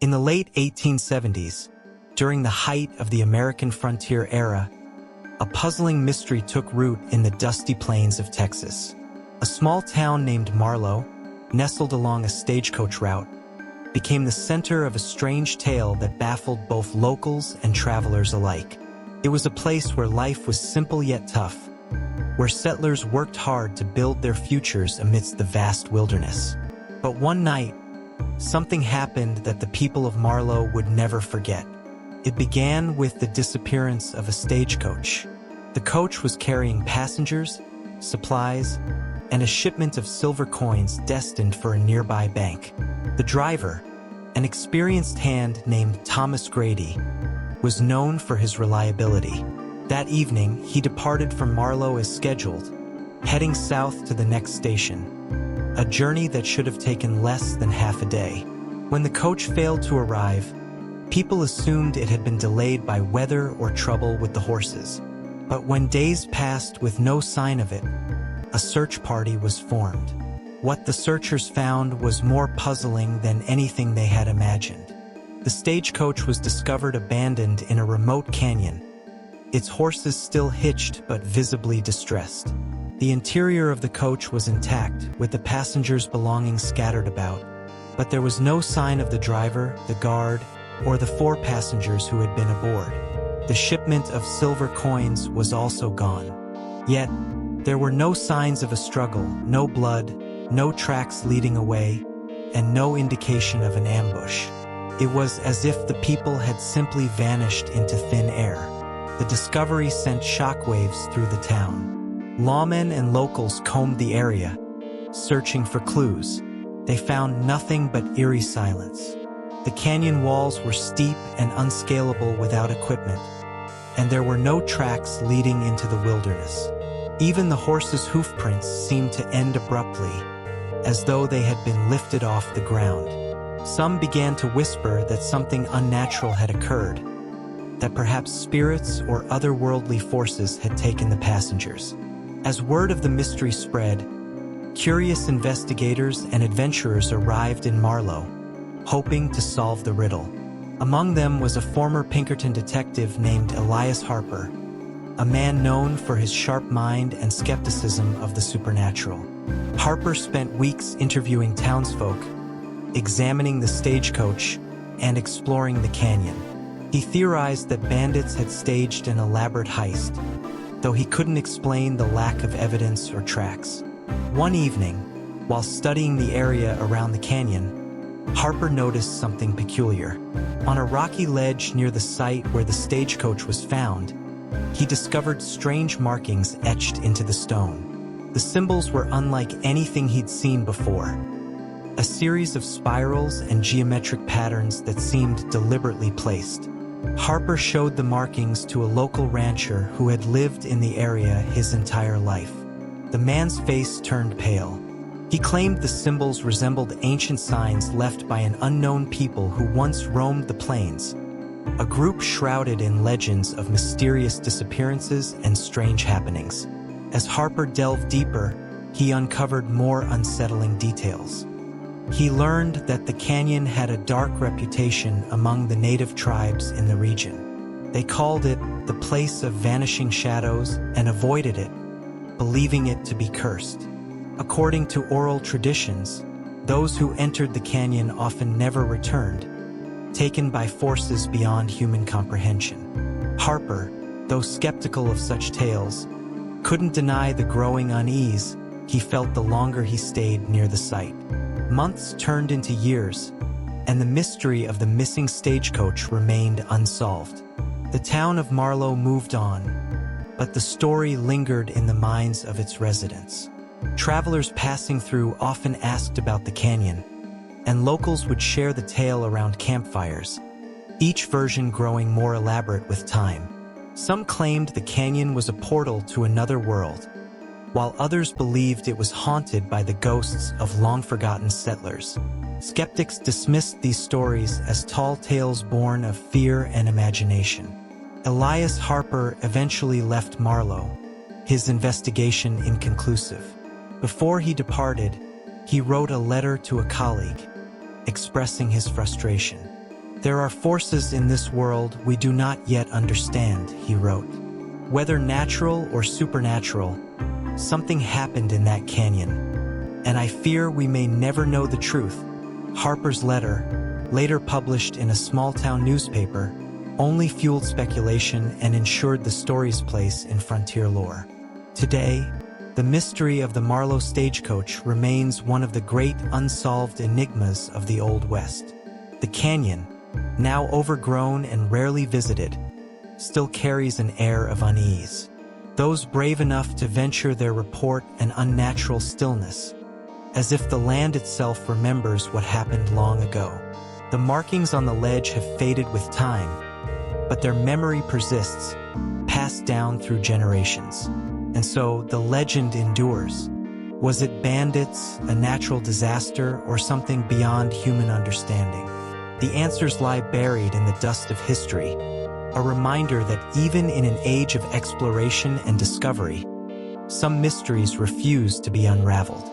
In the late 1870s, during the height of the American frontier era, a puzzling mystery took root in the dusty plains of Texas. A small town named Marlow, nestled along a stagecoach route, became the center of a strange tale that baffled both locals and travelers alike. It was a place where life was simple yet tough, where settlers worked hard to build their futures amidst the vast wilderness. But one night, something happened that the people of Marlow would never forget. It began with the disappearance of a stagecoach. The coach was carrying passengers, supplies, and a shipment of silver coins destined for a nearby bank. The driver, an experienced hand named Thomas Grady, was known for his reliability. That evening, he departed from Marlow as scheduled, heading south to the next station, a journey that should have taken less than half a day. When the coach failed to arrive, people assumed it had been delayed by weather or trouble with the horses. But when days passed with no sign of it, a search party was formed. What the searchers found was more puzzling than anything they had imagined. The stagecoach was discovered abandoned in a remote canyon, its horses still hitched but visibly distressed. The interior of the coach was intact, with the passengers' belongings scattered about, but there was no sign of the driver, the guard, or the 4 passengers who had been aboard. The shipment of silver coins was also gone. Yet, there were no signs of a struggle, no blood, no tracks leading away, and no indication of an ambush. It was as if the people had simply vanished into thin air. The discovery sent shockwaves through the town. Lawmen and locals combed the area, searching for clues. They found nothing but eerie silence. The canyon walls were steep and unscalable without equipment, and there were no tracks leading into the wilderness. Even the horses' hoofprints seemed to end abruptly, as though they had been lifted off the ground. Some began to whisper that something unnatural had occurred, that perhaps spirits or otherworldly forces had taken the passengers. As word of the mystery spread, curious investigators and adventurers arrived in Marlow, hoping to solve the riddle. Among them was a former Pinkerton detective named Elias Harper, a man known for his sharp mind and skepticism of the supernatural. Harper spent weeks interviewing townsfolk, examining the stagecoach, and exploring the canyon. He theorized that bandits had staged an elaborate heist, though he couldn't explain the lack of evidence or tracks. One evening, while studying the area around the canyon, Harper noticed something peculiar. On a rocky ledge near the site where the stagecoach was found, he discovered strange markings etched into the stone. The symbols were unlike anything he'd seen before, a series of spirals and geometric patterns that seemed deliberately placed. Harper showed the markings to a local rancher who had lived in the area his entire life. The man's face turned pale. He claimed the symbols resembled ancient signs left by an unknown people who once roamed the plains, a group shrouded in legends of mysterious disappearances and strange happenings. As Harper delved deeper, he uncovered more unsettling details. He learned that the canyon had a dark reputation among the native tribes in the region. They called it the place of vanishing shadows and avoided it, believing it to be cursed. According to oral traditions, those who entered the canyon often never returned, taken by forces beyond human comprehension. Harper, though skeptical of such tales, couldn't deny the growing unease he felt the longer he stayed near the site. Months turned into years, and the mystery of the missing stagecoach remained unsolved. The town of Marlow moved on, but the story lingered in the minds of its residents. Travelers passing through often asked about the canyon, and locals would share the tale around campfires, each version growing more elaborate with time. Some claimed the canyon was a portal to another world, while others believed it was haunted by the ghosts of long-forgotten settlers. Skeptics dismissed these stories as tall tales born of fear and imagination. Elias Harper eventually left Marlow, his investigation inconclusive. Before he departed, he wrote a letter to a colleague, expressing his frustration. "There are forces in this world we do not yet understand," he wrote. "Whether natural or supernatural, something happened in that canyon, and I fear we may never know the truth." Harper's letter, later published in a small-town newspaper, only fueled speculation and ensured the story's place in frontier lore. Today, the mystery of the Marlow stagecoach remains one of the great unsolved enigmas of the Old West. The canyon, now overgrown and rarely visited, still carries an air of unease. Those brave enough to venture there report an unnatural stillness, as if the land itself remembers what happened long ago. The markings on the ledge have faded with time, but their memory persists, passed down through generations. And so the legend endures. Was it bandits, a natural disaster, or something beyond human understanding? The answers lie buried in the dust of history, a reminder that even in an age of exploration and discovery, some mysteries refuse to be unraveled.